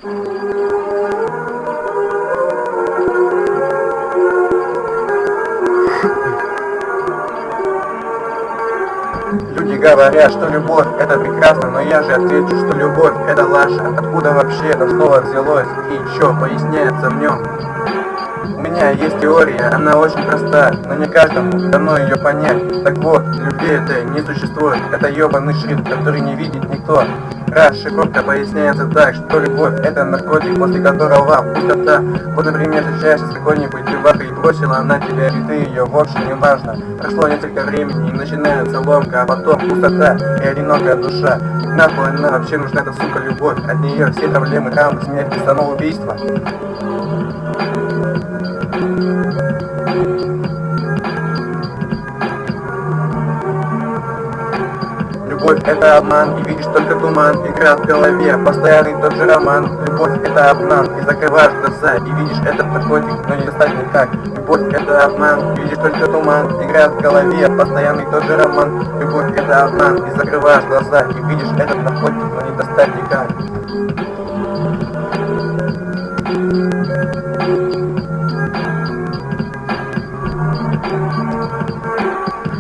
Люди говорят, что любовь это прекрасно, но я же отвечу, что любовь это лаша. Откуда вообще это слово взялось и что поясняется в нем? У меня есть теория, она очень проста, но не каждому дано ее понять. Так вот, любви это не существует, это ебаный шрифт, который не видит никто. Раз шифровка поясняется так, что любовь это наркотик, после которого пустота. Вот, например, встречаешься с какой-нибудь девахой и бросила она тебя, и ты ее вовсе не важно. Прошло несколько времени и начинается ломка, а потом пустота и одинокая душа. Нахуй она вообще нужна, эта сука любовь, от нее все проблемы, травмы, смерти, самоубийство. Любовь это обман, и видишь только туман, игра в голове, постоянный тот же роман. Любовь это обман, и закрываешь глаза, и видишь этот наркотик, но не достать никак. Любовь это обман, и видишь только туман, игра в голове, постоянный тот же роман. Любовь это обман, и закрываешь глаза, и видишь этот наркотик, но не достать никак.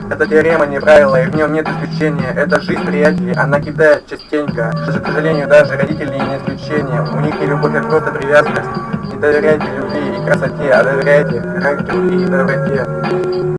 Это теорема, не правило, и в нем нет исключения. Это жизнь, приятелей, она кидает частенько. К сожалению, даже родители не исключение. У них не любовь, а просто привязанность. Не доверяйте любви и красоте, а доверяйте характеру и доброте.